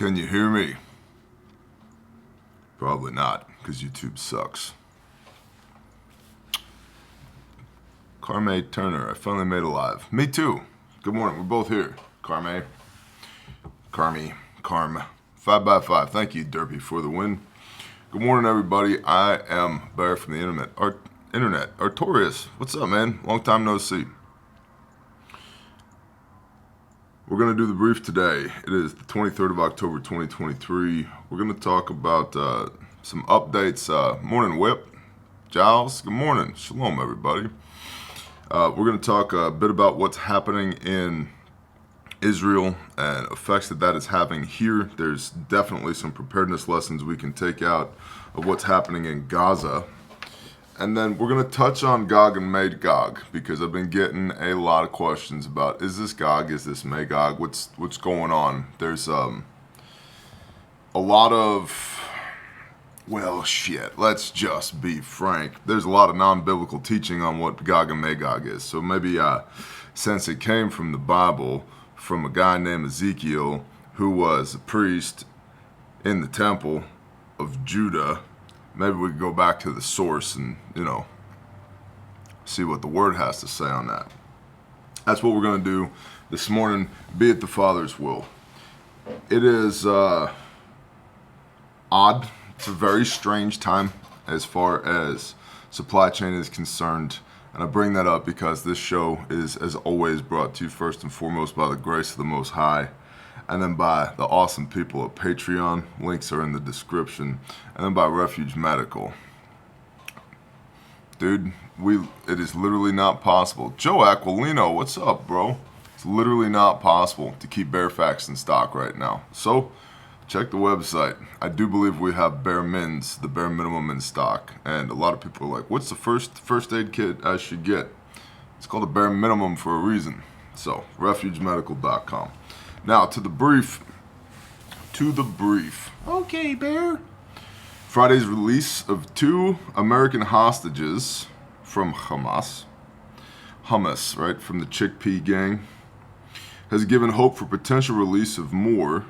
Can you hear me? Probably not, because YouTube sucks. Carme Turner, I finally made it live. Me too. Good morning, we're both here. Carme, 5x5. Thank you, Derpy, for the win. Good morning, everybody. I am Bear from the internet. Artorius, what's up, man? Long time no see. We're going to do the brief today. It is the 23rd of October, 2023. We're going to talk about some updates. Morning, Whip. Giles, good morning. Shalom, everybody. We're going to talk a bit about what's happening in Israel and effects that is having here. There's definitely some preparedness lessons we can take out of what's happening in Gaza. And then we're going to touch on Gog and Magog, because I've been getting a lot of questions about, is this Gog, is this Magog, what's going on? There's a lot of, well, shit, let's just be frank. There's a lot of non-biblical teaching on what Gog and Magog is. So maybe since it came from the Bible, from a guy named Ezekiel, who was a priest in the temple of Judah, maybe we could go back to the source and, see what the word has to say on that. That's what we're going to do this morning, be it the Father's will. It is odd. It's a very strange time as far as supply chain is concerned. And I bring that up because this show is, as always, brought to you first and foremost by the grace of the Most High, and then by the awesome people at Patreon. Links are in the description. And then by Refuge Medical. Dude, it is literally not possible. Joe Aquilino, what's up, bro? It's literally not possible to keep Bear Facts in stock right now. So, check the website. I do believe we have bare mins, the bare minimum in stock. And a lot of people are like, what's the first aid kit I should get? It's called a bare minimum for a reason. So, refugemedical.com. Now, to the brief. Okay, Bear. Friday's release of 2 American hostages from Hamas, right, from the chickpea gang, has given hope for potential release of more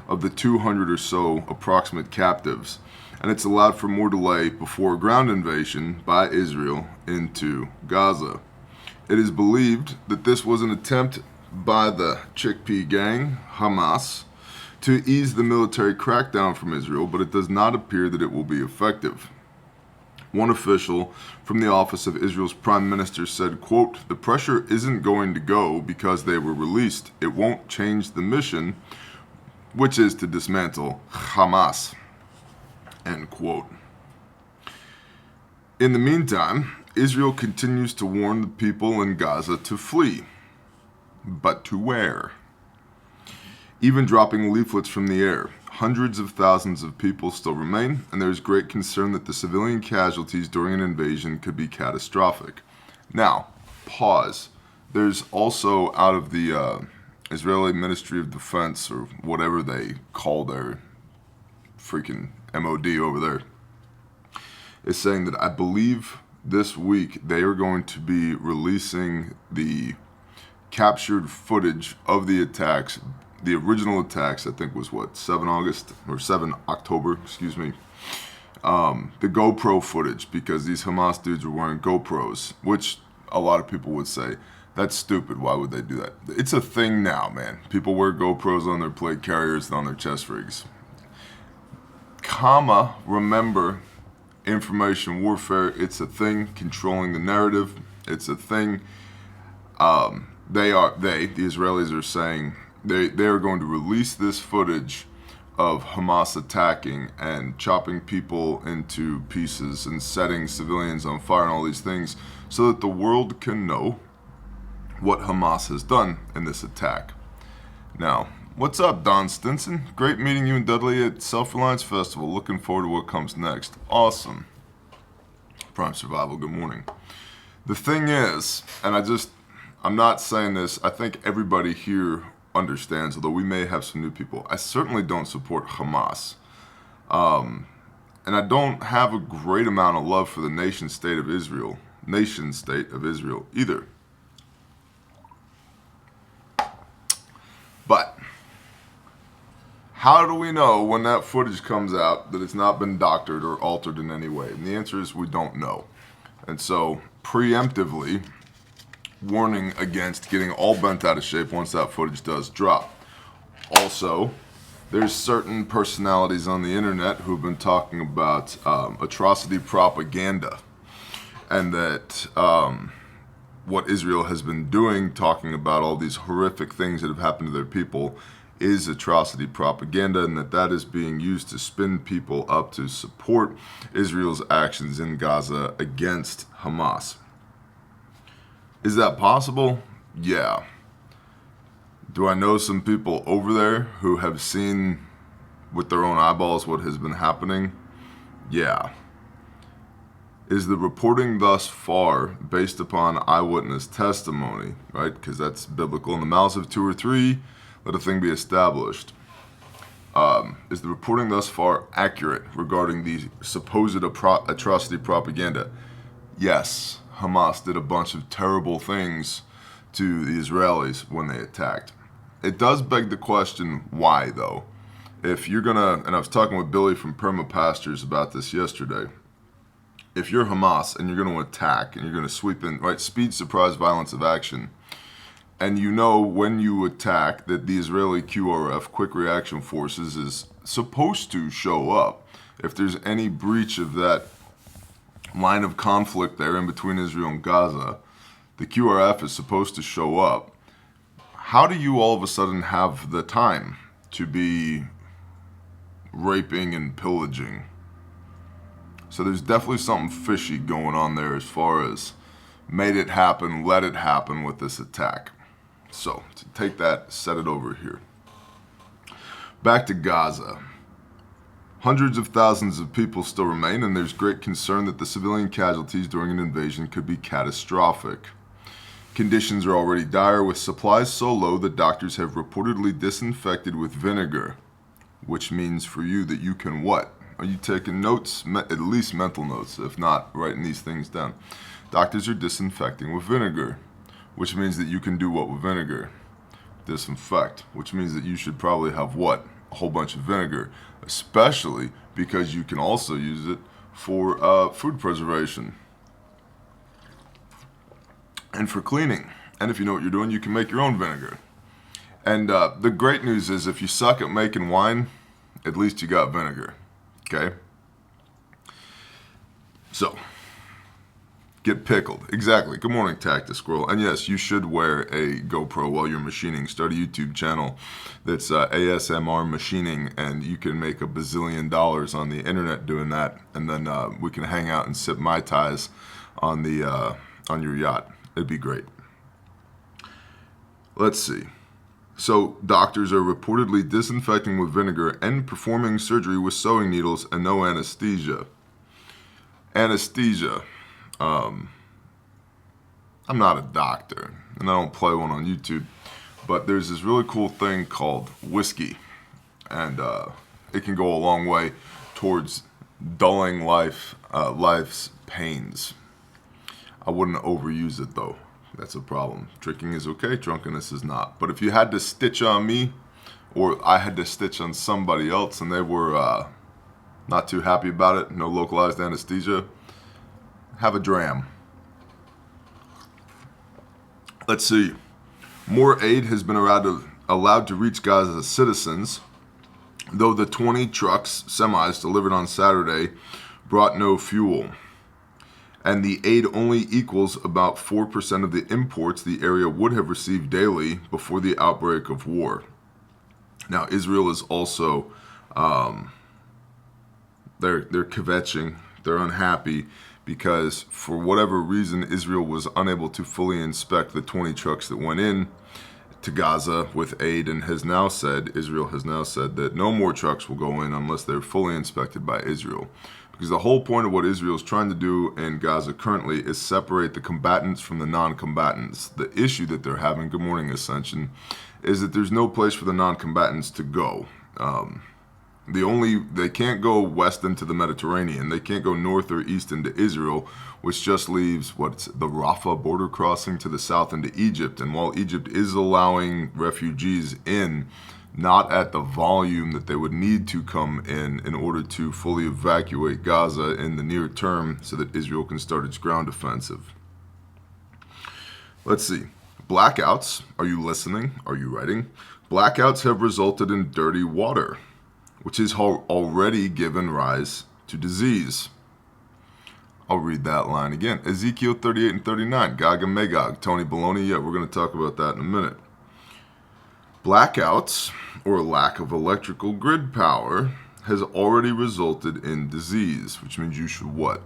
of the 200 or so approximate captives, and it's allowed for more delay before a ground invasion by Israel into Gaza. It is believed that this was an attempt by the chickpea gang, Hamas, to ease the military crackdown from Israel, but it does not appear that it will be effective. One official from the office of Israel's prime minister said, quote, "The pressure isn't going to go because they were released. It won't change the mission, which is to dismantle Hamas," end quote. In the meantime, Israel continues to warn the people in Gaza to flee. But to where? Even dropping leaflets from the air. Hundreds of thousands of people still remain, and there is great concern that the civilian casualties during an invasion could be catastrophic. Now, pause. There's also, out of the Israeli Ministry of Defense, or whatever they call their freaking MOD over there, is saying that I believe this week they are going to be releasing the captured footage of the attacks, the original attacks. I think was 7 October, excuse me. The GoPro footage, because these Hamas dudes were wearing GoPros, which a lot of people would say, that's stupid, why would they do that? It's a thing now, man. People wear GoPros on their plate carriers and on their chest rigs. Remember, information warfare, it's a thing. Controlling the narrative, it's a thing. The Israelis are saying they are going to release this footage of Hamas attacking and chopping people into pieces and setting civilians on fire and all these things, so that the world can know what Hamas has done in this attack. Now, what's up, Don Stinson? Great meeting you and Dudley at Self-Reliance Festival. Looking forward to what comes next. Awesome. Prime Survival, good morning. The thing is, and I'm not saying this, I think everybody here understands, although we may have some new people, I certainly don't support Hamas. And I don't have a great amount of love for the nation state of Israel either. But how do we know when that footage comes out that it's not been doctored or altered in any way? And the answer is we don't know. And so, preemptively, warning against getting all bent out of shape once that footage does drop. Also, there's certain personalities on the internet who have been talking about atrocity propaganda, and that what Israel has been doing, talking about all these horrific things that have happened to their people, is atrocity propaganda, and that is being used to spin people up to support Israel's actions in Gaza against Hamas. Is that possible? Yeah. Do I know some people over there who have seen with their own eyeballs what has been happening? Yeah. Is the reporting thus far based upon eyewitness testimony, right? Because that's biblical. In the mouths of two or three, let a thing be established. Is the reporting thus far accurate regarding the supposed atrocity propaganda? Yes. Hamas did a bunch of terrible things to the Israelis when they attacked. It does beg the question, why though? If you're gonna, and I was talking with Billy from Perma Pastures about this yesterday, if you're Hamas and you're gonna attack and you're gonna sweep in, right, speed, surprise, violence of action, and you know when you attack that the Israeli QRF, Quick Reaction Forces, is supposed to show up. If there's any breach of that line of conflict there in between Israel and Gaza, the QRF is supposed to show up. How do you all of a sudden have the time to be raping and pillaging? So there's definitely something fishy going on there as far as made it happen, let it happen with this attack. So to take that, set it over here. Back to Gaza. Hundreds of thousands of people still remain, and there's great concern that the civilian casualties during an invasion could be catastrophic. Conditions are already dire, with supplies so low that doctors have reportedly disinfected with vinegar, which means for you that you can what? Are you taking notes? At least mental notes, if not writing these things down. Doctors are disinfecting with vinegar, which means that you can do what with vinegar? Disinfect, which means that you should probably have what? A whole bunch of vinegar, especially because you can also use it for food preservation and for cleaning. And if you know what you're doing, you can make your own vinegar. And the great news is if you suck at making wine, at least you got vinegar. Okay? So, get pickled. Exactly. Good morning, Tactus Squirrel. And yes, you should wear a GoPro while you're machining. Start a YouTube channel that's ASMR machining, and you can make $1 bazillion on the internet doing that. And then we can hang out and sip Mai Tais on your yacht. It'd be great. Let's see. So, doctors are reportedly disinfecting with vinegar and performing surgery with sewing needles and no anesthesia. Anesthesia. I'm not a doctor, and I don't play one on YouTube, but there's this really cool thing called whiskey, and it can go a long way towards dulling life's pains. I wouldn't overuse it though. That's a problem. Drinking is okay, drunkenness is not. But if you had to stitch on me, or I had to stitch on somebody else and they were not too happy about it, no localized anesthesia, have a dram. Let's see. More aid has been allowed to reach Gaza citizens, though the 20 trucks, semis, delivered on Saturday brought no fuel. And the aid only equals about 4% of the imports the area would have received daily before the outbreak of war. Now, Israel is also, they're kvetching, they're unhappy, because for whatever reason, Israel was unable to fully inspect the 20 trucks that went in to Gaza with aid, and Israel has now said that no more trucks will go in unless they're fully inspected by Israel. Because the whole point of what Israel is trying to do in Gaza currently is separate the combatants from the non-combatants. The issue that they're having, good morning Ascension, is that there's no place for the non-combatants to go. They can't go west into the Mediterranean. They can't go north or east into Israel, which just leaves the Rafah border crossing to the south into Egypt. And while Egypt is allowing refugees in, not at the volume that they would need to come in order to fully evacuate Gaza in the near term so that Israel can start its ground offensive. Let's see. Blackouts. Are you listening? Are you writing? Blackouts have resulted in dirty water, which has already given rise to disease. I'll read that line again. Ezekiel 38 and 39. Gog and Magog. Tony Baloney. Yeah, we're going to talk about that in a minute. Blackouts, or lack of electrical grid power, has already resulted in disease, which means you should what?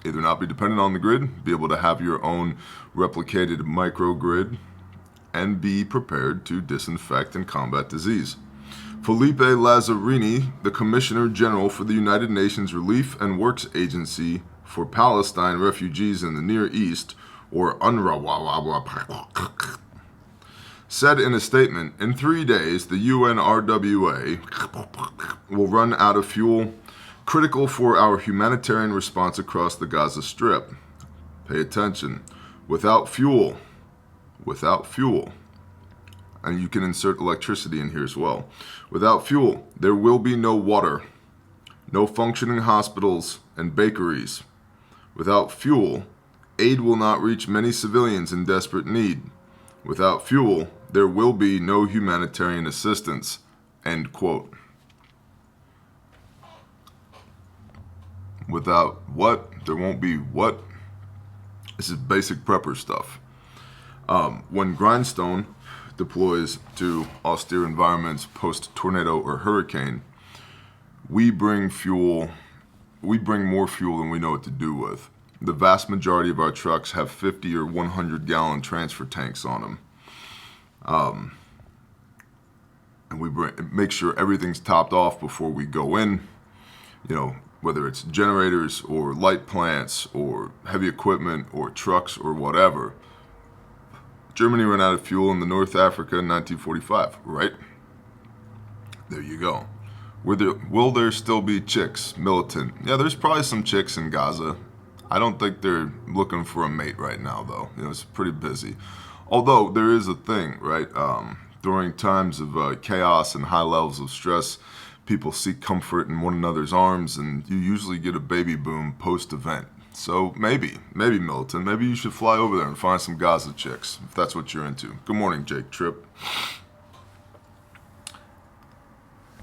Either not be dependent on the grid, be able to have your own replicated microgrid, and be prepared to disinfect and combat disease. Felipe Lazzarini, the Commissioner General for the United Nations Relief and Works Agency for Palestine Refugees in the Near East, or UNRWA, said in a statement, in 3 days, the UNRWA will run out of fuel critical for our humanitarian response across the Gaza Strip. Pay attention. Without fuel, and you can insert electricity in here as well. Without fuel, there will be no water, no functioning hospitals and bakeries. Without fuel, aid will not reach many civilians in desperate need. Without fuel, there will be no humanitarian assistance. End quote. Without what? There won't be what? This is basic prepper stuff. When Grindstone deploys to austere environments post-tornado or hurricane, we bring more fuel than we know what to do with. The vast majority of our trucks have 50 or 100 gallon transfer tanks on them. And we make sure everything's topped off before we go in, whether it's generators or light plants or heavy equipment or trucks or whatever. Germany ran out of fuel in the North Africa in 1945, right? There you go. Will there still be chicks militant? Yeah, there's probably some chicks in Gaza. I don't think they're looking for a mate right now, though. It's pretty busy. Although there is a thing, right? During times of chaos and high levels of stress, people seek comfort in one another's arms, and you usually get a baby boom post-event. So maybe militant, maybe you should fly over there and find some Gaza chicks, if that's what you're into. Good morning, Jake Tripp.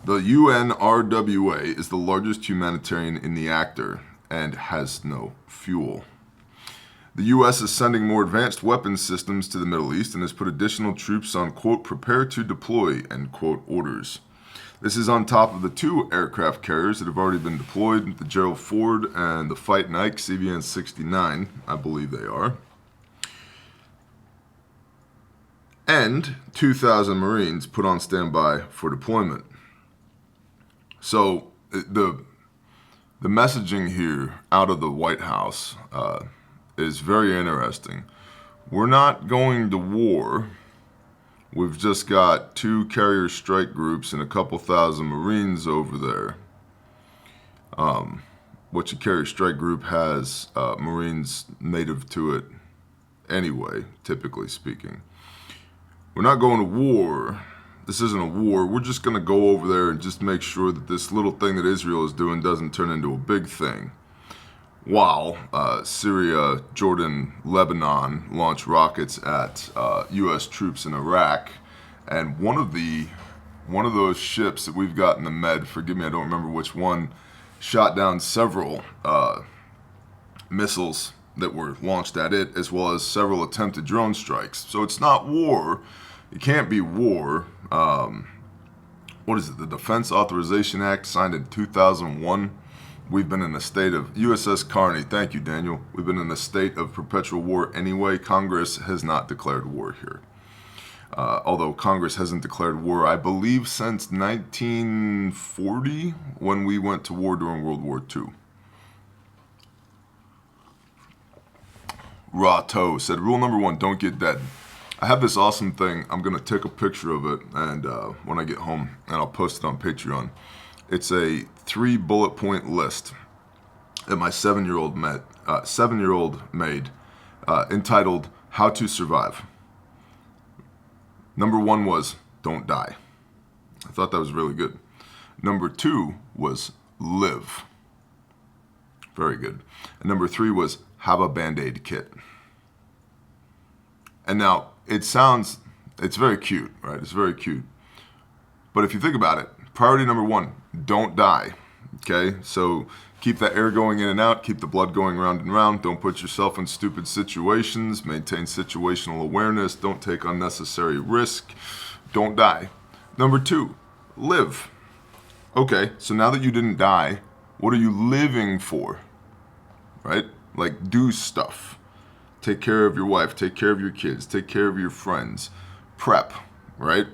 The UNRWA is the largest humanitarian in the actor and has no fuel. The U.S. is sending more advanced weapons systems to the Middle East and has put additional troops on, quote, prepare to deploy, end quote, orders. This is on top of the 2 aircraft carriers that have already been deployed, the Gerald Ford and the Fight Nike CVN-69, I believe they are. And 2,000 Marines put on standby for deployment. So the messaging here out of the White House is very interesting. We're not going to war. We've just got 2 carrier strike groups and a couple thousand Marines over there. Which a carrier strike group has Marines native to it anyway, typically speaking. We're not going to war. This isn't a war. We're just going to go over there and just make sure that this little thing that Israel is doing doesn't turn into a big thing. While Syria, Jordan, Lebanon launch rockets at U.S. troops in Iraq, and one of those ships that we've got in the Med, forgive me, I don't remember which one, shot down several missiles that were launched at it, as well as several attempted drone strikes. So it's not war. It can't be war. What is it? The Defense Authorization Act signed in 2001. We've been in a state of USS Carney. Thank you, Daniel. We've been in a state of perpetual war anyway. Congress has not declared war here. Although Congress hasn't declared war, I believe, since 1940, when we went to war during World War II. Rato said, rule number 1, don't get dead. I have this awesome thing. I'm going to take a picture of it and when I get home, and I'll post it on Patreon. It's a 3 bullet point list that my 7-year-old made, entitled "How to Survive." Number 1 was don't die. I thought that was really good. Number 2 was live. Very good. And number 3 was have a BandAid kit. And now it's very cute, right? It's very cute. But if you think about it, priority number 1, don't die. Okay? So keep that air going in and out, keep the blood going round and round, don't put yourself in stupid situations, maintain situational awareness, don't take unnecessary risk, don't die. Number 2, live. Okay, so now that you didn't die, what are you living for? Right? Like, do stuff. Take care of your wife, take care of your kids, take care of your friends. Prep, right?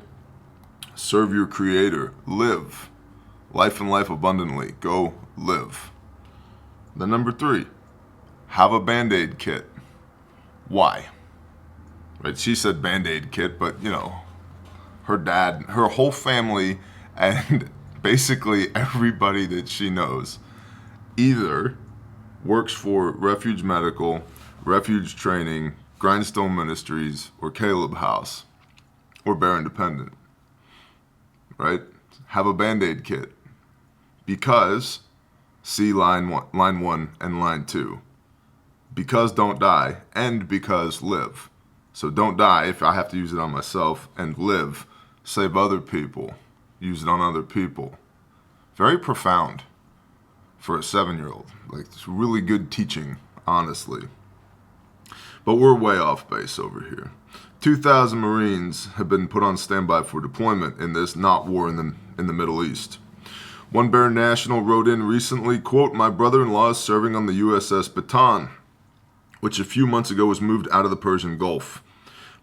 Serve your creator. Live. Life and life abundantly. Go live. Then number 3, have a BandAid kit. Why? Right? She said BandAid kit, but you know, her dad, her whole family, and basically everybody that she knows either works for Refuge Medical, Refuge Training, Grindstone Ministries, or Caleb House, or Bear Independent. Right? Have a BandAid kit. Because, see line 1 and line 2. Because don't die, and because live. So don't die if I have to use it on myself, and live, save other people, use it on other people. Very profound for a 7-year-old. Like, it's really good teaching, honestly. But we're way off base over here. 2,000 Marines have been put on standby for deployment in this not war in the Middle East. One Bear National wrote in recently, quote, "My brother-in-law is serving on the USS Bataan, which a few months ago was moved out of the Persian Gulf.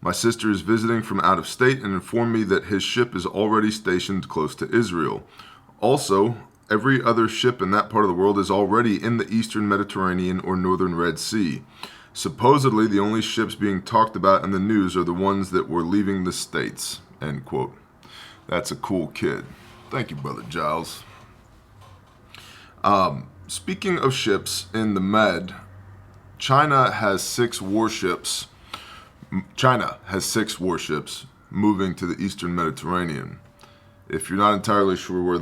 My sister is visiting from out of state and informed me that his ship is already stationed close to Israel. Also, every other ship in that part of the world is already in the Eastern Mediterranean or Northern Red Sea. Supposedly, the only ships being talked about in the news are the ones that were leaving the States," end quote. That's a cool kid. Thank you, Brother Giles. Speaking of ships in the Med, China has 6 warships. China has 6 warships moving to the Eastern Mediterranean. If you're not entirely sure where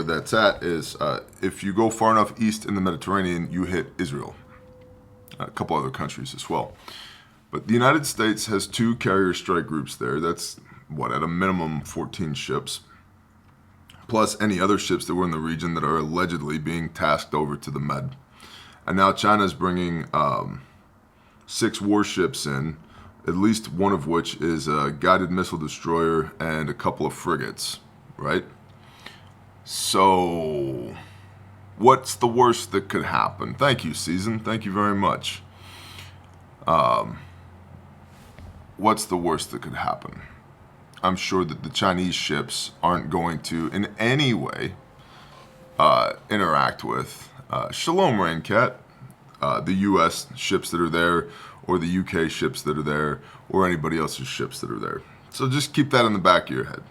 that's at is if you go far enough east in the Mediterranean, you hit Israel. A couple other countries as well. But the United States has 2 carrier strike groups there. That's, at a minimum 14 ships. Plus any other ships that were in the region that are allegedly being tasked over to the Med. And now China's bringing 6 warships in, at least one of which is a guided missile destroyer and a couple of frigates, right? So, what's the worst that could happen? Thank you, Season. Thank you very much. What's the worst that could happen? I'm sure that the Chinese ships aren't going to, in any way, interact with Shalom Raincat, the U.S. ships that are there, or the UK ships that are there, or anybody else's ships that are there. So just keep that in the back of your head.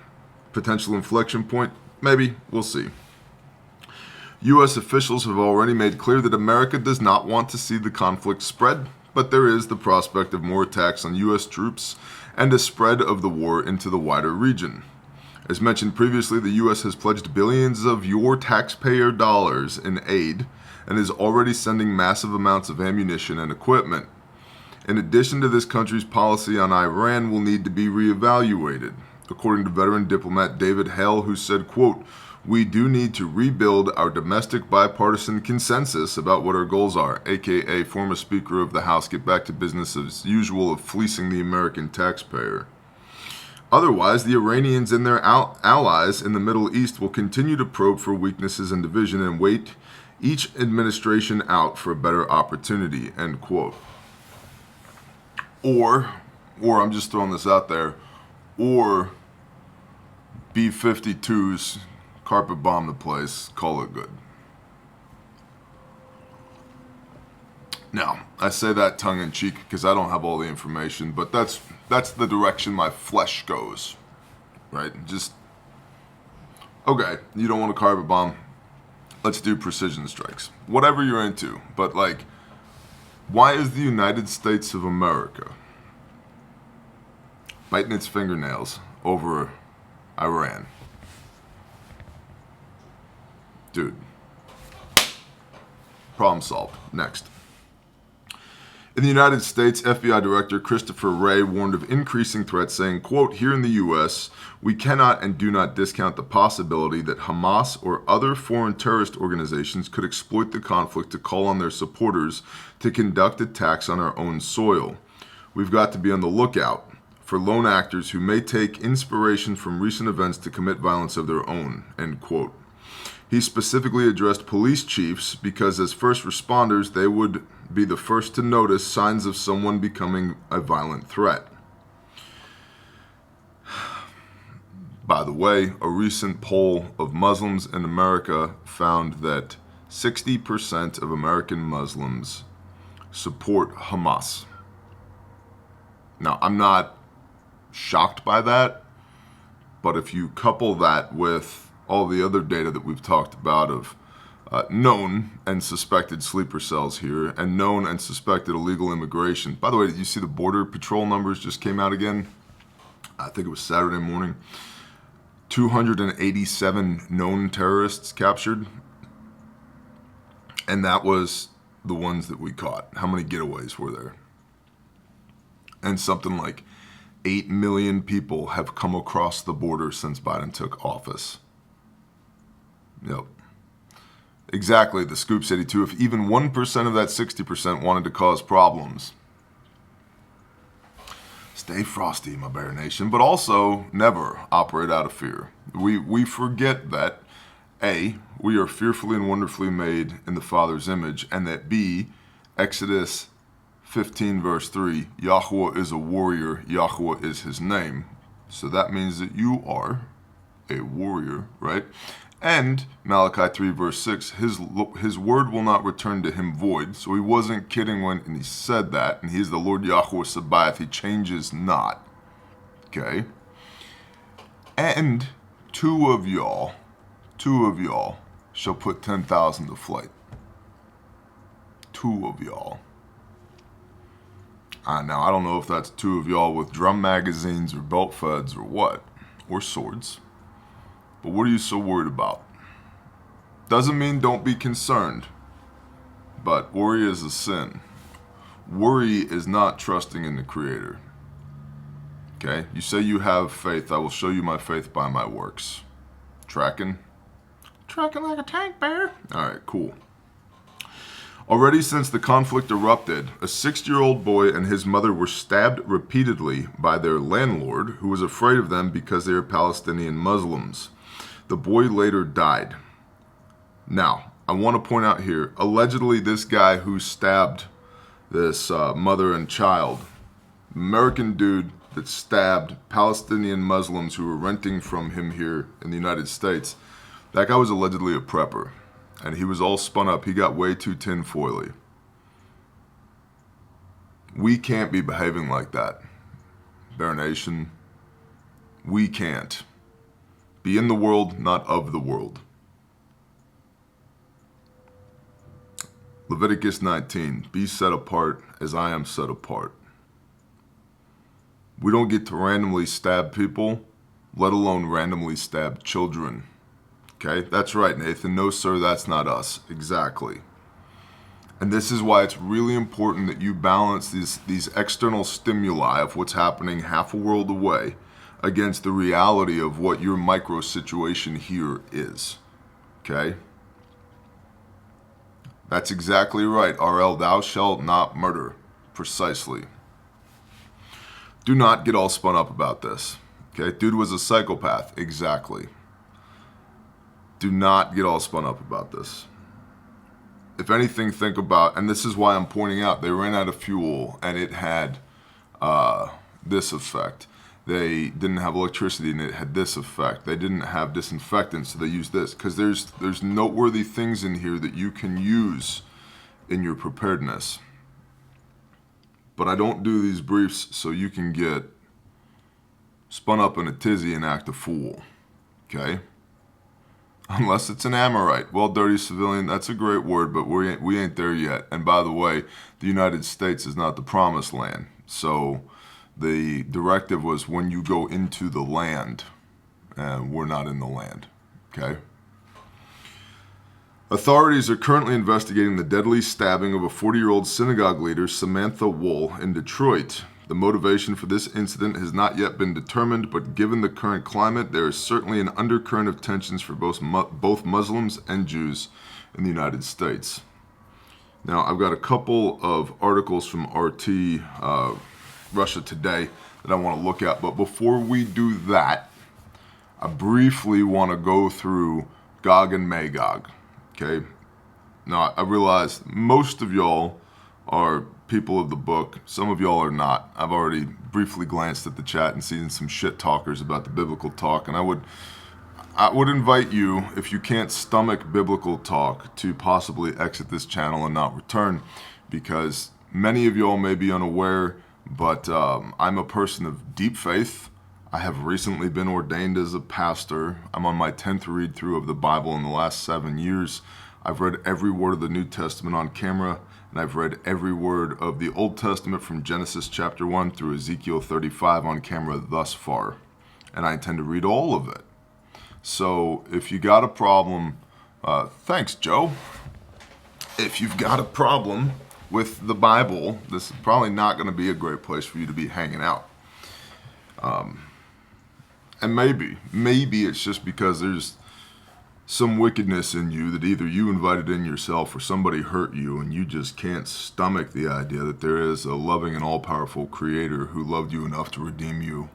Potential inflection point? Maybe. We'll see. U.S. officials have already made clear that America does not want to see the conflict spread, but there is the prospect of more attacks on U.S. troops and a spread of the war into the wider region. As mentioned previously, the U.S. has pledged billions of your taxpayer dollars in aid and is already sending massive amounts of ammunition and equipment. In addition to this country's policy on Iran will need to be reevaluated, according to veteran diplomat David Hale, who said, quote, "We do need to rebuild our domestic bipartisan consensus about what our goals are," aka former Speaker of the House, get back to business as usual of fleecing the American taxpayer. Otherwise, the Iranians and their allies in the Middle East will continue to probe for weaknesses and division and wait each administration out for a better opportunity, end quote. Or I'm just throwing this out there, or B-52s carpet bomb the place, call it good. Now, I say that tongue-in-cheek because I don't have all the information, but that's the direction my flesh goes, right? Just Okay, you don't want a carpet bomb. Let's do precision strikes. Whatever you're into. But, like, why is the United States of America biting its fingernails over Iran? Dude. Problem solved. Next. In the United States, FBI Director Christopher Wray warned of increasing threats, saying, quote, "Here in the U.S., we cannot and do not discount the possibility that Hamas or other foreign terrorist organizations could exploit the conflict to call on their supporters to conduct attacks on our own soil. We've got to be on the lookout for lone actors who may take inspiration from recent events to commit violence of their own," end quote. He specifically addressed police chiefs because as first responders, they would be the first to notice signs of someone becoming a violent threat. By the way, a recent poll of Muslims in America found that 60% of American Muslims support Hamas. Now, I'm not shocked by that, but if you couple that with all the other data that we've talked about of known and suspected sleeper cells here and known and suspected illegal immigration. By the way, did you see the Border Patrol numbers just came out again? I think it was Saturday morning. 287 known terrorists captured. And that was the ones that we caught. How many getaways were there? And something like 8 million people have come across the border since Biden took office. Yep. Exactly, the Scoop City too. If even 1% of that 60% wanted to cause problems. Stay frosty, my Bear Nation, but also never operate out of fear. We forget that A, we are fearfully and wonderfully made in the Father's image, and that B, Exodus 15 verse 3, Yahweh is a warrior, Yahweh is his name. So that means that you are a warrior, right? And Malachi 3 verse 6, his word will not return to him void. So he wasn't kidding when he said that. And he is the Lord Yahweh Sabaoth. He changes not. Okay? And two of y'all shall put 10,000 to flight. Two of y'all. Now, I don't know if that's two of y'all with drum magazines or belt feds or what. Or swords. But what are you so worried about? Doesn't mean don't be concerned. But worry is a sin. Worry is not trusting in the Creator. Okay? You say you have faith. I will show you my faith by my works. Tracking? Tracking like a tank bear. Alright, cool. Already since the conflict erupted, a 6-year-old boy and his mother were stabbed repeatedly by their landlord, who was afraid of them because they are Palestinian Muslims. The boy later died. Now, I want to point out here, allegedly this guy who stabbed this mother and child, American dude that stabbed Palestinian Muslims who were renting from him here in the United States, that guy was allegedly a prepper. And he was all spun up. He got way too tinfoily. We can't be behaving like that, Bear Nation. We can't. Be in the world, not of the world. Leviticus 19, be set apart as I am set apart. We don't get to randomly stab people, let alone randomly stab children. Okay, that's right, Nathan. No, sir, that's not us. Exactly. And this is why it's really important that you balance these external stimuli of what's happening half a world away against the reality of what your micro situation here is. Okay? That's exactly right. RL, thou shalt not murder. Precisely. Do not get all spun up about this. Okay? Dude was a psychopath. Exactly. Do not get all spun up about this. If anything, think about, and this is why I'm pointing out, they ran out of fuel and it had this effect. They didn't have electricity and it had this effect. They didn't have disinfectant, so they used this. Because there's noteworthy things in here that you can use in your preparedness. But I don't do these briefs so you can get spun up in a tizzy and act a fool. Okay? Unless it's an Amorite. Well, dirty civilian, that's a great word, but we ain't there yet. And by the way, the United States is not the promised land. So the directive was when you go into the land, and we're not in the land, okay? Authorities are currently investigating the deadly stabbing of a 40-year-old synagogue leader, Samantha Wool, in Detroit. The motivation for this incident has not yet been determined, but given the current climate, there is certainly an undercurrent of tensions for both Muslims and Jews in the United States. Now, I've got a couple of articles from RT, Russia Today, that I want to look at, but before we do that, I briefly want to go through Gog and Magog. Okay, now I realize most of y'all are people of the book. Some of y'all are not. I've already briefly glanced at the chat and seen some shit talkers about the biblical talk, and I would invite you, if you can't stomach biblical talk, to possibly exit this channel and not return, because many of y'all may be unaware, but I'm a person of deep faith. I have recently been ordained as a pastor. I'm on my 10th read through of the Bible in the last 7 years. I've read every word of the New Testament on camera, and I've read every word of the Old Testament from Genesis chapter 1 through Ezekiel 35 on camera thus far. And I intend to read all of it. So if you got a problem, thanks, Joe. If you've got a problem with the Bible, this is probably not going to be a great place for you to be hanging out. And maybe it's just because there's some wickedness in you that either you invited in yourself or somebody hurt you, and you just can't stomach the idea that there is a loving and all-powerful creator who loved you enough to redeem you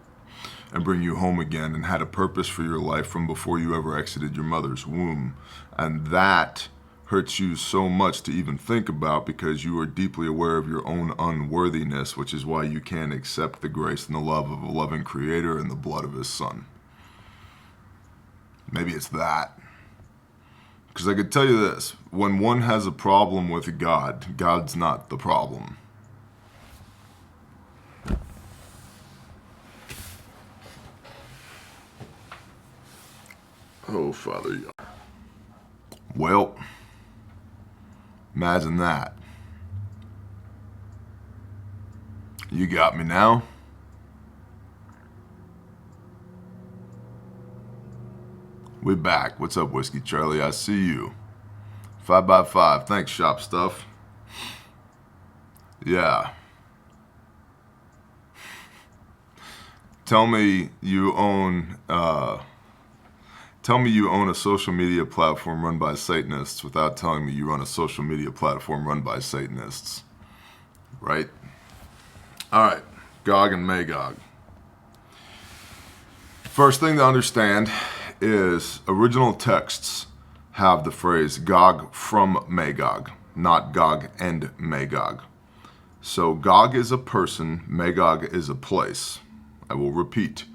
and bring you home again and had a purpose for your life from before you ever exited your mother's womb. And that hurts you so much to even think about, because you are deeply aware of your own unworthiness, which is why you can't accept the grace and the love of a loving creator and the blood of his son. Maybe it's that. Because I could tell you this, when one has a problem with God, God's not the problem. Oh, Father. Well, imagine that. You got me now? We back. What's up, Whiskey Charlie? I see you. 5x5. Thanks, Shop Stuff. Yeah. Tell me you own a social media platform run by Satanists without telling me you run a social media platform run by Satanists. Right? Alright, Gog and Magog. First thing to understand is original texts have the phrase Gog from Magog, not Gog and Magog. So Gog is a person, Magog is a place. I will repeat.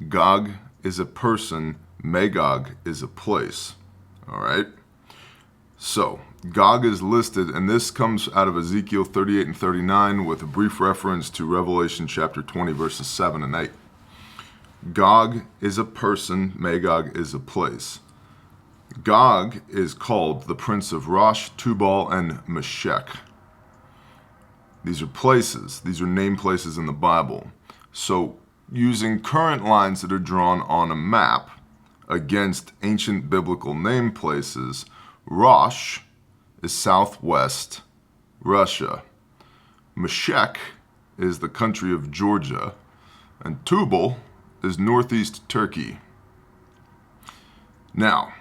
Gog is a person, Magog is a place. All right? So, Gog is listed, and this comes out of Ezekiel 38 and 39 with a brief reference to Revelation chapter 20, verses 7 and 8. Gog is a person, Magog is a place. Gog is called the prince of Rosh, Tubal, and Meshech. These are places. These are name places in the Bible. So, using current lines that are drawn on a map against ancient biblical name places, Rosh is southwest Russia. Meshech is the country of Georgia, and Tubal is northeast Turkey. Now,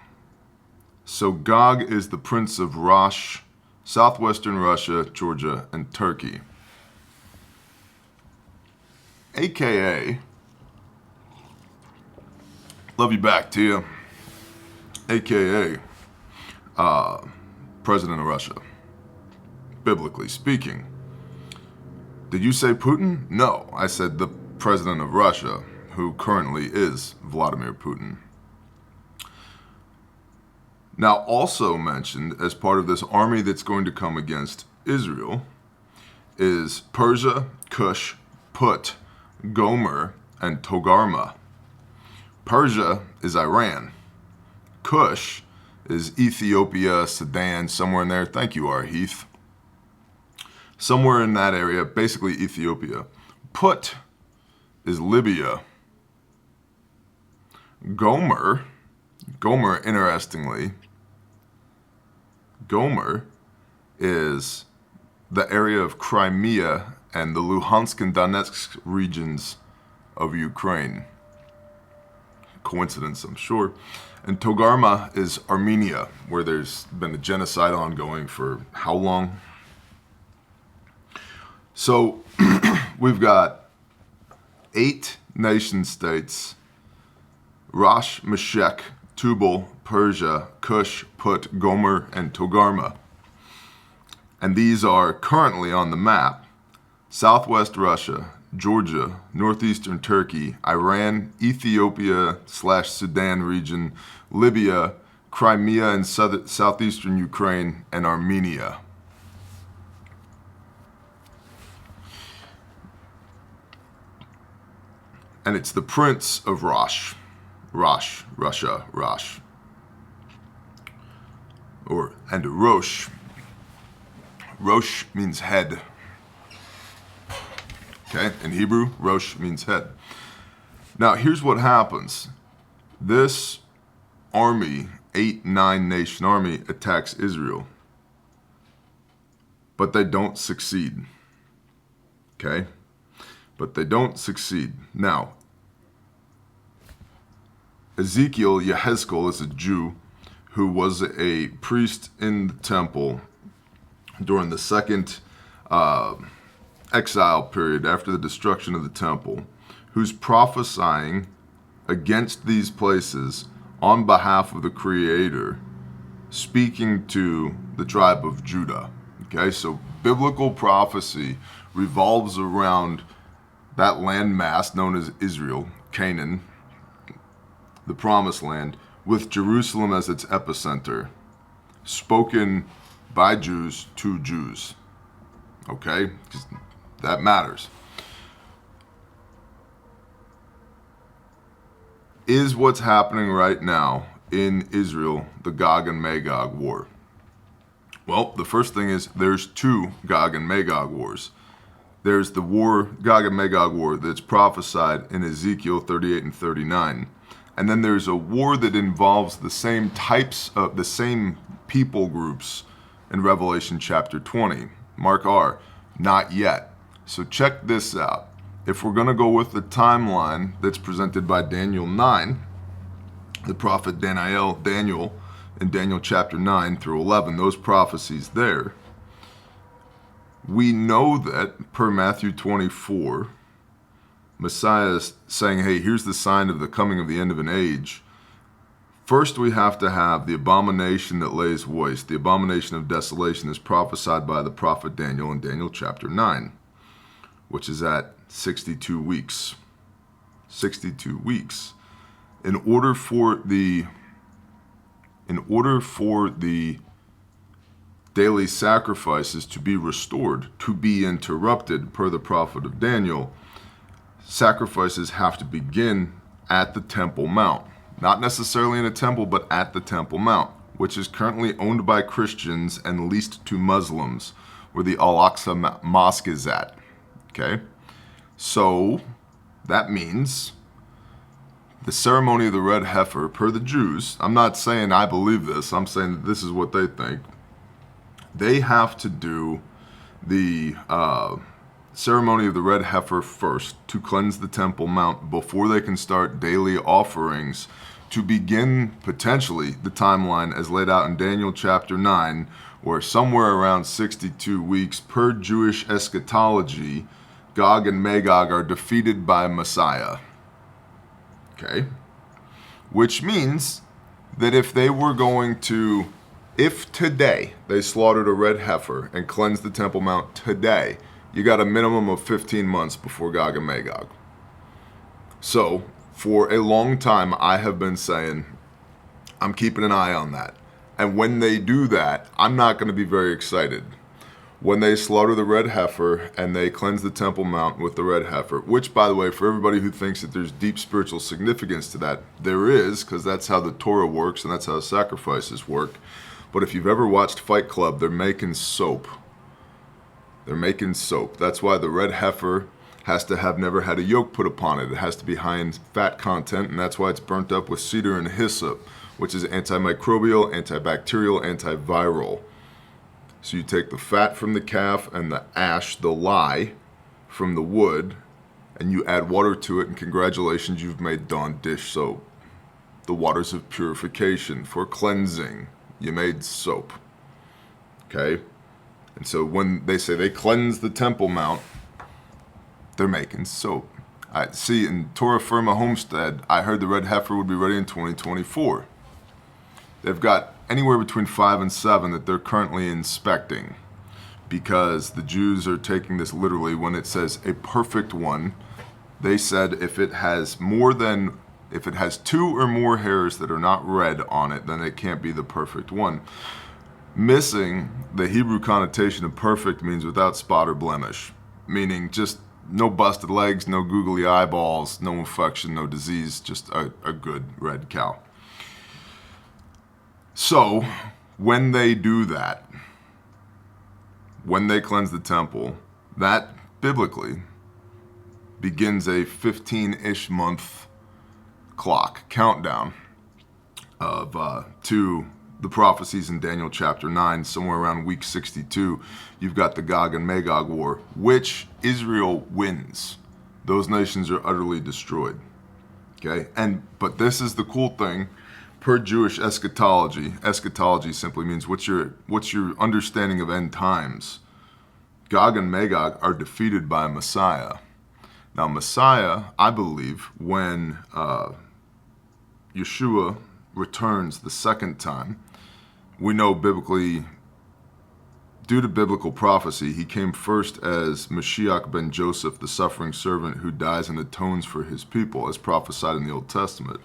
so Gog is the prince of Rosh, southwestern Russia, Georgia, and Turkey. AKA, love you back, Tia. AKA, President of Russia, biblically speaking. Did you say Putin? No, I said the President of Russia, who currently is Vladimir Putin. Now, also mentioned as part of this army that's going to come against Israel is Persia, Cush, Put, Gomer, and Togarmah. Persia is Iran. Kush is Ethiopia, Sudan, somewhere in there. Thank you, R. Heath. Somewhere in that area, basically Ethiopia. Put is Libya. Gomer, interestingly, Gomer is the area of Crimea and the Luhansk and Donetsk regions of Ukraine. Coincidence, I'm sure. And Togarma is Armenia, where there's been a genocide ongoing for how long? So we've got 8 nation states: Rosh, Meshech, Tubal, Persia, Cush, Put, Gomer, and Togarma. And these are currently on the map: Southwest Russia, Georgia, northeastern Turkey, Iran, Ethiopia/Sudan region, Libya, Crimea and southeastern Ukraine, and Armenia. And it's the Prince of Rosh. Russia. And Rosh. Rosh means head. Okay, in Hebrew, Rosh means head. Now, here's what happens. This army, 8-9 nation army, attacks Israel. But they don't succeed. Okay? But they don't succeed. Now, Yehezkel is a Jew who was a priest in the temple during the second exile period after the destruction of the temple, who's prophesying against these places on behalf of the Creator, speaking to the tribe of Judah. Okay, so biblical prophecy revolves around that landmass known as Israel, Canaan, the Promised Land, with Jerusalem as its epicenter, spoken by Jews to Jews. Okay? That matters. Is what's happening right now in Israel the Gog and Magog War? Well, the first thing is there's 2 Gog and Magog wars. There's the war, Gog and Magog War, that's prophesied in Ezekiel 38 and 39. And then there's a war that involves the same types of, the same people groups in Revelation chapter 20. Mark R, not yet. So check this out. If we're going to go with the timeline that's presented by Daniel 9, the prophet Daniel in Daniel chapter 9 through 11, those prophecies there, we know that per Matthew 24, Messiah is saying, hey, here's the sign of the coming of the end of an age. First, we have to have the abomination that lays waste, the abomination of desolation, is prophesied by the prophet Daniel in Daniel chapter 9, which is at 62 weeks. 62 weeks. In order for the daily sacrifices to be restored, to be interrupted, per the prophet of Daniel, sacrifices have to begin at the Temple Mount. Not necessarily in a temple, but at the Temple Mount, which is currently owned by Christians and leased to Muslims, where the Al-Aqsa Mosque is at. Okay? So, that means the ceremony of the red heifer, per the Jews, I'm not saying I believe this, I'm saying that this is what they think. They have to do the ceremony of the red heifer first to cleanse the Temple Mount before they can start daily offerings to begin potentially the timeline as laid out in Daniel chapter 9, where somewhere around 62 weeks per Jewish eschatology, Gog and Magog are defeated by Messiah. Okay? Which means that if they were going to, if today they slaughtered a red heifer and cleansed the Temple Mount today, you got a minimum of 15 months before Gog and Magog. So, for a long time, I have been saying, I'm keeping an eye on that. And when they do that, I'm not going to be very excited. when they slaughter the red heifer and they cleanse the Temple Mount with the red heifer, which, by the way, for everybody who thinks that there's deep spiritual significance to that, there is, because that's how the Torah works and that's how sacrifices work. But if you've ever watched Fight Club, they're making soap. They're making soap. That's why the red heifer has to have never had a yoke put upon it. It has to be high in fat content, and that's why it's burnt up with cedar and hyssop, which is antimicrobial, antibacterial, antiviral. So you take the fat from the calf and the ash, the lye, from the wood, and you add water to it, and congratulations, you've made Dawn dish soap. The waters of purification for cleansing. You made soap. Okay? And so when they say they cleanse the Temple Mount, they're making soap. I see in Torah Firma Homestead, I heard the red heifer would be ready in 2024. They've got anywhere between 5 and 7 that they're currently inspecting, because the Jews are taking this literally. When it says a perfect one, they said if it has 2 or more hairs that are not red on it, then it can't be the perfect one. Missing the Hebrew connotation of perfect means without spot or blemish, meaning just no busted legs, no googly eyeballs, no infection, no disease, just a good red cow. So, when they do that, when they cleanse the temple, that biblically begins a 15-ish month clock, countdown to the prophecies in Daniel chapter 9, somewhere around week 62. You've got the Gog and Magog War, which Israel wins. Those nations are utterly destroyed. Okay? But this is the cool thing. Per Jewish eschatology simply means what's your understanding of end times. Gog and Magog are defeated by Messiah. Now Messiah, I believe, when Yeshua returns the second time, we know biblically, due to biblical prophecy, he came first as Mashiach ben Joseph, the suffering servant who dies and atones for his people, as prophesied in the Old Testament.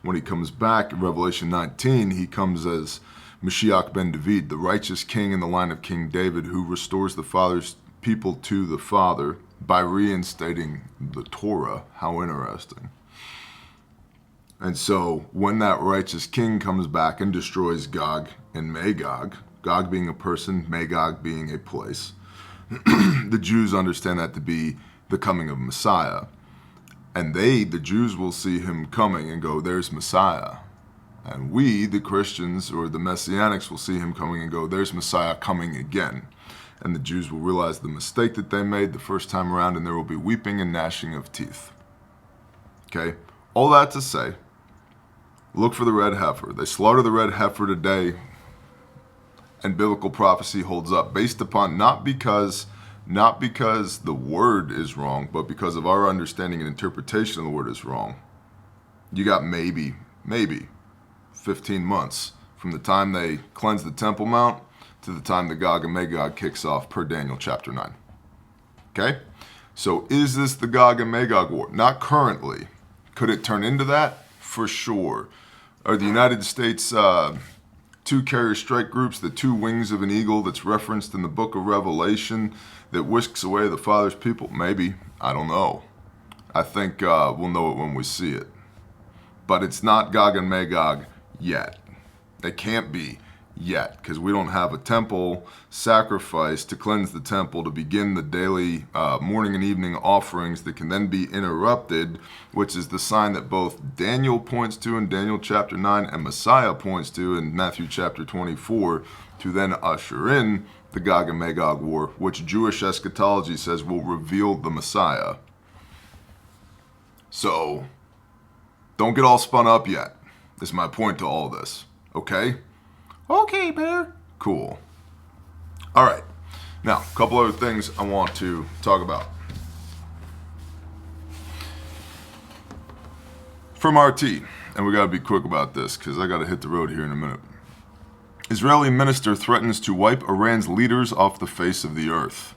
When he comes back in Revelation 19, he comes as Mashiach ben David, the righteous king in the line of King David, who restores the Father's people to the Father by reinstating the Torah. How interesting. And so when that righteous king comes back and destroys Gog and Magog, Gog being a person, Magog being a place, the Jews understand that to be the coming of Messiah. And the Jews will see him coming and go, there's Messiah. And we, the Christians or the Messianics, will see him coming and go, there's Messiah coming again. And the Jews will realize the mistake that they made the first time around, and there will be weeping and gnashing of teeth. Okay? All that to say, look for the red heifer. They slaughter the red heifer today, and biblical prophecy holds up, based upon not because the word is wrong, but because of our understanding and interpretation of the word is wrong. You got maybe 15 months from the time they cleanse the Temple Mount to the time the Gog and Magog kicks off, per Daniel chapter 9. Okay? So is this the Gog and Magog war? Not currently. Could it turn into that? For sure. Are the United States two carrier strike groups, the two wings of an eagle that's referenced in the book of Revelation that whisks away the Father's people? Maybe. I don't know. I think we'll know it when we see it. But it's not Gog and Magog yet. It can't be yet, because we don't have a temple sacrifice to cleanse the temple to begin the daily morning and evening offerings that can then be interrupted, which is the sign that both Daniel points to in Daniel chapter 9 and Messiah points to in Matthew chapter 24, to then usher in the Gog and Magog war, which Jewish eschatology says will reveal the Messiah. So don't get all spun up yet. This is my point to all this. Okay? Okay, Bear. Cool. All right. Now, a couple other things I want to talk about. From RT, and we got to be quick about this because I got to hit the road here in a minute. Israeli minister threatens to wipe Iran's leaders off the face of the earth.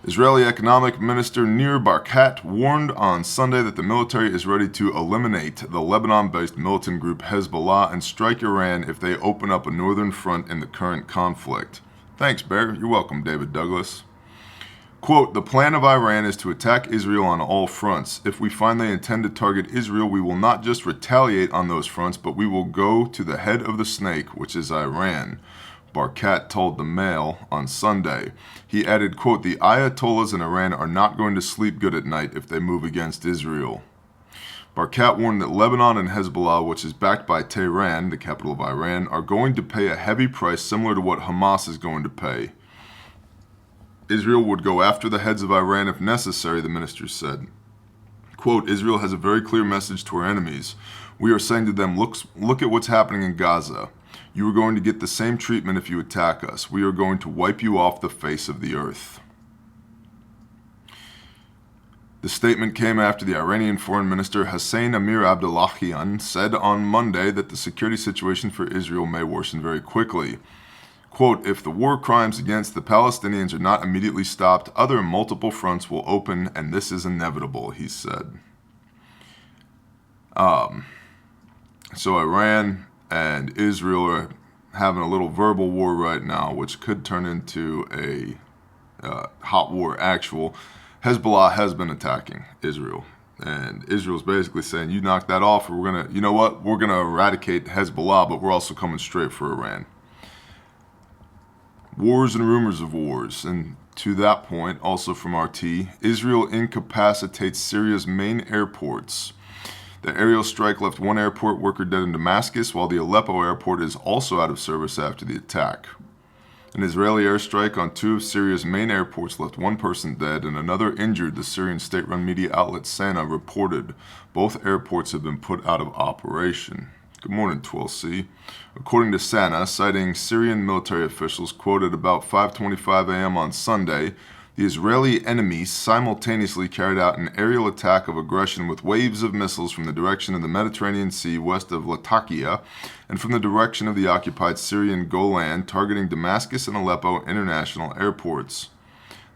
Israeli economic minister Nir Barkat warned on Sunday that the military is ready to eliminate the Lebanon-based militant group Hezbollah and strike Iran if they open up a northern front in the current conflict. Thanks, Bear. You're welcome, David Douglas. Quote, the plan of Iran is to attack Israel on all fronts. If we find they intend to target Israel, we will not just retaliate on those fronts, but we will go to the head of the snake, which is Iran, Barkat told the Mail on Sunday. He added, quote, the Ayatollahs in Iran are not going to sleep good at night if they move against Israel. Barkat warned that Lebanon and Hezbollah, which is backed by Tehran, the capital of Iran, are going to pay a heavy price similar to what Hamas is going to pay. Israel would go after the heads of Iran if necessary, the minister said. Quote, Israel has a very clear message to our enemies. We are saying to them, look at what's happening in Gaza. You are going to get the same treatment if you attack us. We are going to wipe you off the face of the earth. The statement came after the Iranian Foreign Minister Hossein Amir-Abdollahian said on Monday that the security situation for Israel may worsen very quickly. Quote, if the war crimes against the Palestinians are not immediately stopped, other multiple fronts will open, and this is inevitable, he said. So Iran and Israel are having a little verbal war right now, which could turn into a hot war actual. Hezbollah has been attacking Israel, and Israel's basically saying, you knock that off, or we're going to, you know what, we're going to eradicate Hezbollah, but we're also coming straight for Iran. Wars and rumors of wars, and to that point, also from RT, Israel incapacitates Syria's main airports. The aerial strike left one airport worker dead in Damascus, while the Aleppo airport is also out of service after the attack. An Israeli airstrike on two of Syria's main airports left one person dead and another injured, the Syrian state-run media outlet Sana reported. Both airports have been put out of operation. Good morning, 12C. According to Sana, citing Syrian military officials, quoted about 5:25 a.m. on Sunday, the Israeli enemy simultaneously carried out an aerial attack of aggression with waves of missiles from the direction of the Mediterranean Sea west of Latakia and from the direction of the occupied Syrian Golan, targeting Damascus and Aleppo international airports.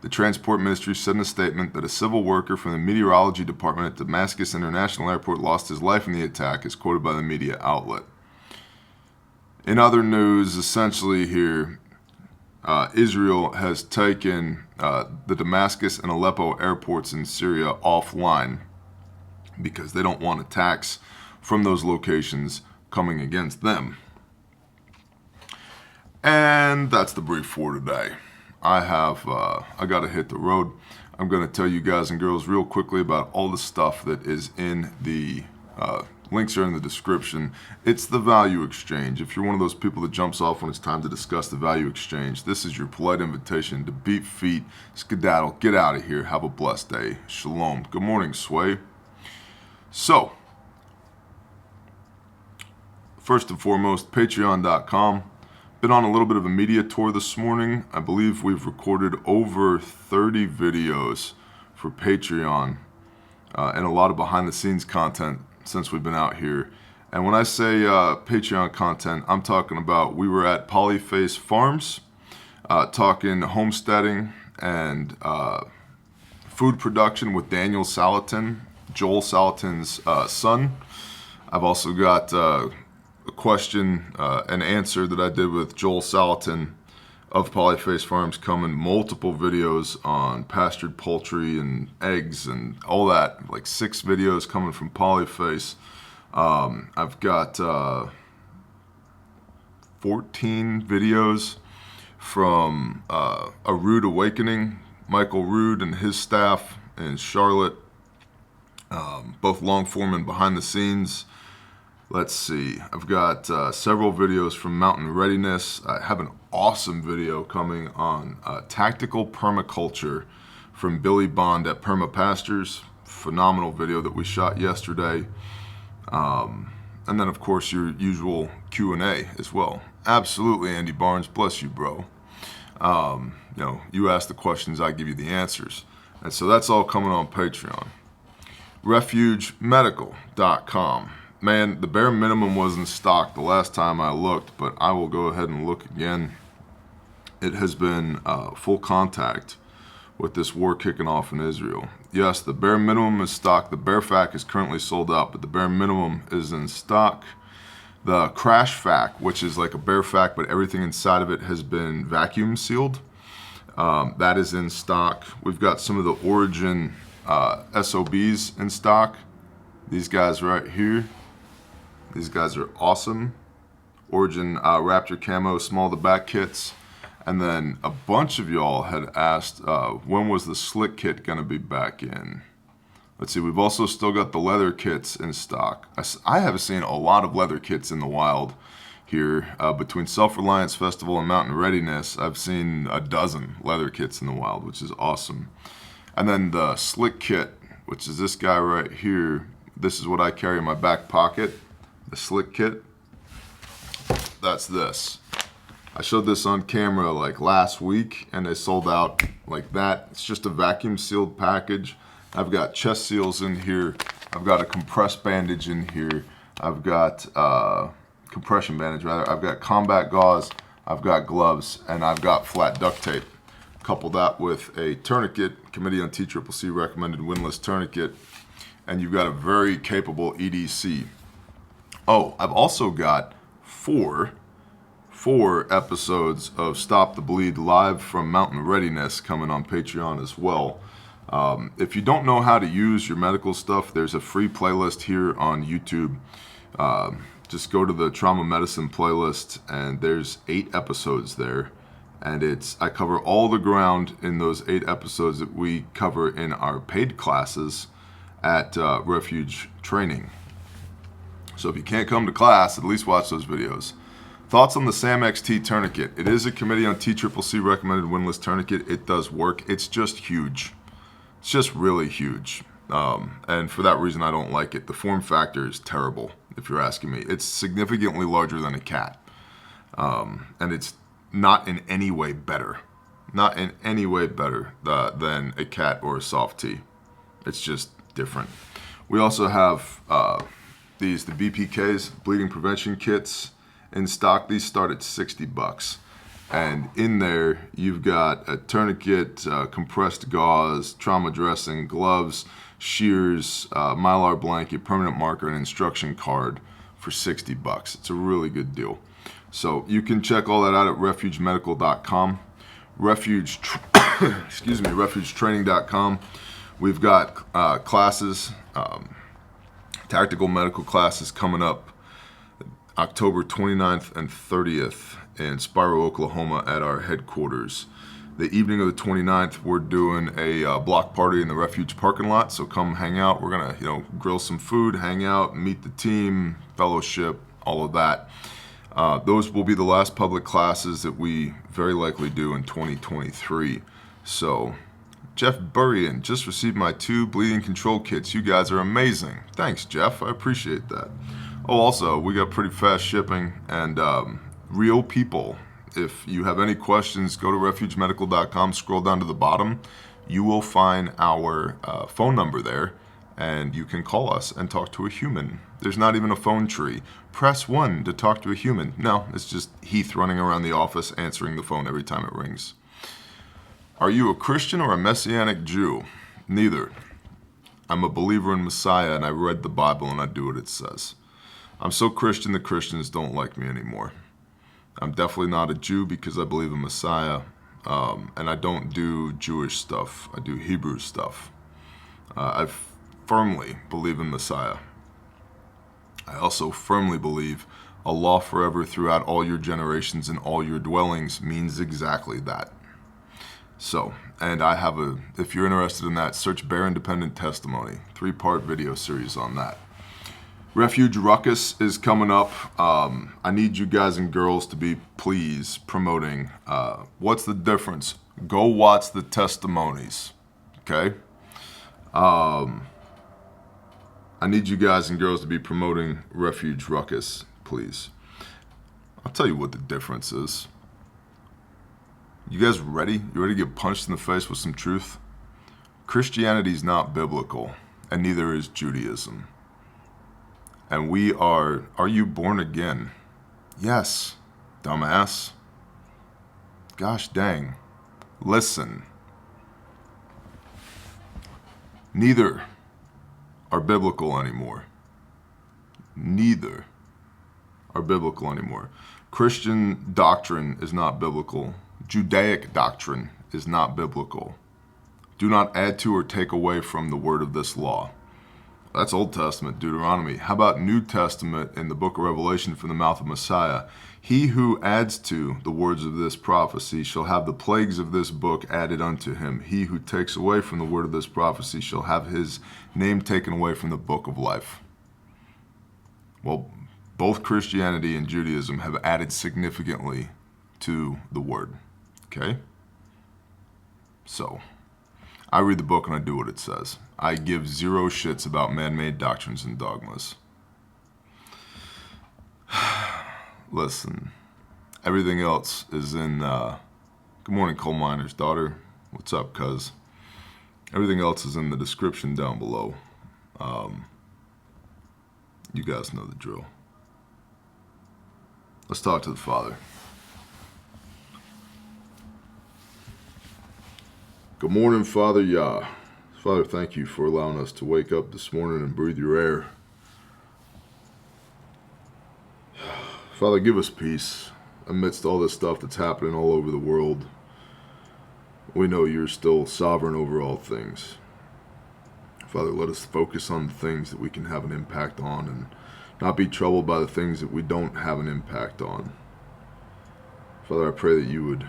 The Transport Ministry said in a statement that a civil worker from the meteorology department at Damascus International Airport lost his life in the attack, as quoted by the media outlet. In other news, essentially here, Israel has taken the Damascus and Aleppo airports in Syria offline because they don't want attacks from those locations coming against them. And that's the brief for today. I got to hit the road. I'm going to tell you guys and girls real quickly about all the stuff that is in the links are in the description. It's the value exchange. If you're one of those people that jumps off when it's time to discuss the value exchange, this is your polite invitation to beat feet, skedaddle, get out of here, have a blessed day. Shalom. Good morning, Sway. So, first and foremost, patreon.com. Been on a little bit of a media tour this morning. I believe we've recorded over 30 videos for Patreon and a lot of behind the scenes content since we've been out here. And when I say Patreon content, I'm talking about we were at Polyface Farms talking homesteading and food production with Daniel Salatin, Joel Salatin's son. I've also got a question and answer that I did with Joel Salatin of Polyface Farms coming, multiple videos on pastured poultry and eggs and all that, like 6 videos coming from Polyface. I've got 14 videos from A Rude Awakening, Michael Rude and his staff in Charlotte, both long form and behind the scenes. Let's see, I've got several videos from Mountain Readiness. I have an awesome video coming on tactical permaculture from Billy Bond at Perma Pastures. Phenomenal video that we shot yesterday. And then, of course, your usual Q&A as well. Absolutely, Andy Barnes, bless you, bro. You ask the questions, I give you the answers. And so that's all coming on Patreon. RefugeMedical.com. Man, the bare minimum was in stock the last time I looked, but I will go ahead and look again. It has been full contact with this war kicking off in Israel. Yes, the bare minimum is stock. The bare fact is currently sold out, but the bare minimum is in stock. The crash vac, which is like a bare vac, but everything inside of it has been vacuum sealed. That is in stock. We've got some of the Origin SOBs in stock. These guys right here. These guys are awesome. Origin Raptor Camo small to back kits. And then a bunch of y'all had asked when was the slick kit going to be back in. Let's see, we've also still got the leather kits in stock. I have seen a lot of leather kits in the wild here. Between Self-Reliance Festival and Mountain Readiness, I've seen a dozen leather kits in the wild, which is awesome. And then the slick kit, which is this guy right here. This is what I carry in my back pocket, the slick kit. That's this. I showed this on camera like last week and they sold out like that. It's just a vacuum sealed package. I've got chest seals in here. I've got a compressed bandage in here. I've got compression bandage rather. I've got combat gauze. I've got gloves, and I've got flat duct tape. Couple that with a tourniquet, Committee on TRCC recommended windlass tourniquet, and you've got a very capable EDC. Oh, I've also got four episodes of Stop the Bleed live from Mountain Readiness coming on Patreon as well. If you don't know how to use your medical stuff, there's a free playlist here on YouTube. Just go to the trauma medicine playlist and there's 8 episodes there. And I cover all the ground in those 8 episodes that we cover in our paid classes at Refuge Training. So if you can't come to class, at least watch those videos. Thoughts on the SAM XT tourniquet. It is a Committee on TRCC recommended windlass tourniquet. It does work. It's just huge. It's just really huge. And for that reason, I don't like it. The form factor is terrible, if you're asking me. It's significantly larger than a cat. And it's not in any way better. Not in any way better than a cat or a soft T. It's just different. We also have the BPKs, bleeding prevention kits, in stock. These start at $60. And in there, you've got a tourniquet, compressed gauze, trauma dressing, gloves, shears, mylar blanket, permanent marker, and instruction card for $60. It's a really good deal. So you can check all that out at refugemedical.com. refugetraining.com. We've got classes, tactical medical classes coming up October 29th and 30th in Spiro, Oklahoma at our headquarters. The evening of the 29th, we're doing a block party in the Refuge parking lot, so come hang out. We're gonna, grill some food, hang out, meet the team, fellowship, all of that. Those will be the last public classes that we very likely do in 2023. So, Jeff Burrian just received my 2 bleeding control kits. You guys are amazing. Thanks, Jeff. I appreciate that. Oh, also, we got pretty fast shipping and real people. If you have any questions, go to refugemedical.com, scroll down to the bottom. You will find our phone number there, and you can call us and talk to a human. There's not even a phone tree. Press 1 to talk to a human. No, it's just Heath running around the office answering the phone every time it rings. Are you a Christian or a Messianic Jew? Neither. I'm a believer in Messiah, and I read the Bible, and I do what it says. I'm so Christian that Christians don't like me anymore. I'm definitely not a Jew because I believe in Messiah, and I don't do Jewish stuff. I do Hebrew stuff. I firmly believe in Messiah. I also firmly believe Allah forever throughout all your generations and all your dwellings means exactly that. So, and I have if you're interested in that, search Bear Independent Testimony, 3-part video series on that. Refuge Ruckus is coming up. I need you guys and girls to be, please, promoting. What's the difference? Go watch the testimonies, okay? I need you guys and girls to be promoting Refuge Ruckus, please. I'll tell you what the difference is. You guys ready? You ready to get punched in the face with some truth? Christianity's not biblical, and neither is Judaism. And we are you born again? Yes, dumbass. Gosh dang. Listen. Neither are biblical anymore. Neither. are biblical anymore. Christian doctrine is not biblical. Judaic doctrine is not biblical. Do not add to or take away from the word of this law. That's Old Testament, Deuteronomy. How about New Testament in the book of Revelation from the mouth of Messiah? He who adds to the words of this prophecy shall have the plagues of this book added unto him. He who takes away from the word of this prophecy shall have his name taken away from the book of life. Well, both Christianity and Judaism have added significantly to the word. Okay? So, I read the book and I do what it says. I give zero shits about man-made doctrines and dogmas. Listen, everything else is in, good morning, coal miner's daughter. What's up, cuz? Everything else is in the description down below. You guys know the drill. Let's talk to the Father. Good morning, Father Yah. Father, thank you for allowing us to wake up this morning and breathe your air. Father, give us peace amidst all this stuff that's happening all over the world. We know you're still sovereign over all things. Father, let us focus on the things that we can have an impact on and not be troubled by the things that we don't have an impact on. Father, I pray that you would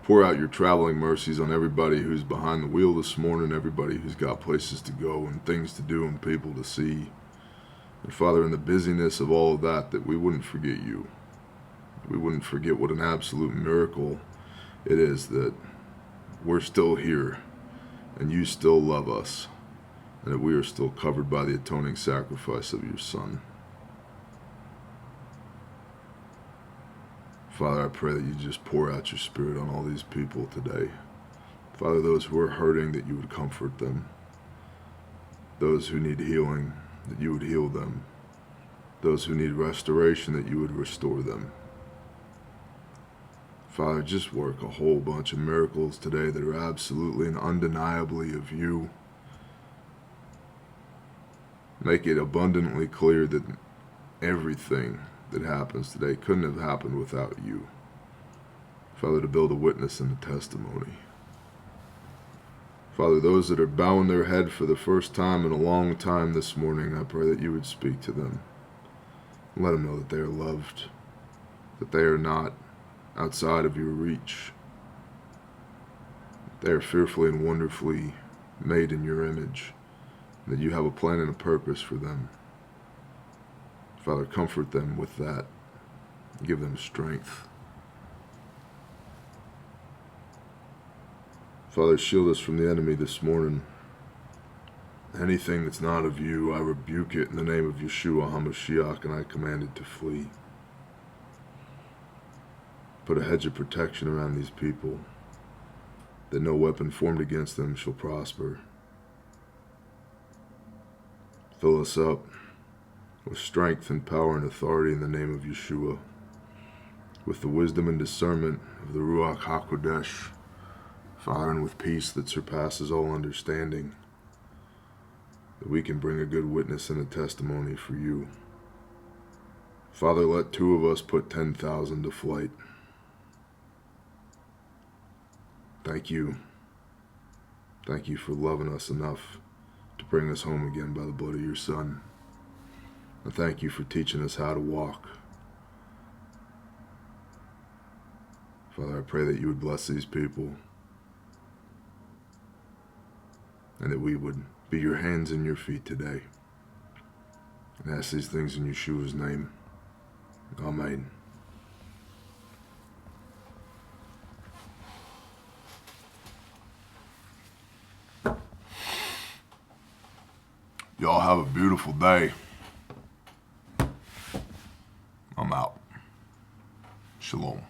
pour out your traveling mercies on everybody who's behind the wheel this morning, everybody who's got places to go and things to do and people to see. And Father, in the busyness of all of that, that we wouldn't forget you. We wouldn't forget what an absolute miracle it is that we're still here and you still love us and that we are still covered by the atoning sacrifice of your Son. Father, I pray that you just pour out your Spirit on all these people today. Father, those who are hurting, that you would comfort them. Those who need healing, that you would heal them. Those who need restoration, that you would restore them. Father, just work a whole bunch of miracles today that are absolutely and undeniably of you. Make it abundantly clear that everything that happens today couldn't have happened without you. Father, to build a witness and a testimony. Father, those that are bowing their head for the first time in a long time this morning, I pray that you would speak to them. Let them know that they are loved, that they are not outside of your reach. They are fearfully and wonderfully made in your image, that you have a plan and a purpose for them. Father, comfort them with that. Give them strength. Father, shield us from the enemy this morning. Anything that's not of you, I rebuke it in the name of Yeshua HaMashiach, and I command it to flee. Put a hedge of protection around these people, that no weapon formed against them shall prosper. Fill us up with strength and power and authority in the name of Yeshua, with the wisdom and discernment of the Ruach HaKodesh, Father, and with peace that surpasses all understanding, that we can bring a good witness and a testimony for you. Father, let 2 of us put 10,000 to flight. Thank you. Thank you for loving us enough to bring us home again by the blood of your Son. And thank you for teaching us how to walk. Father, I pray that you would bless these people and that we would be your hands and your feet today. And ask these things in Yeshua's name. Amen. Y'all have a beautiful day. I'm out. Shalom.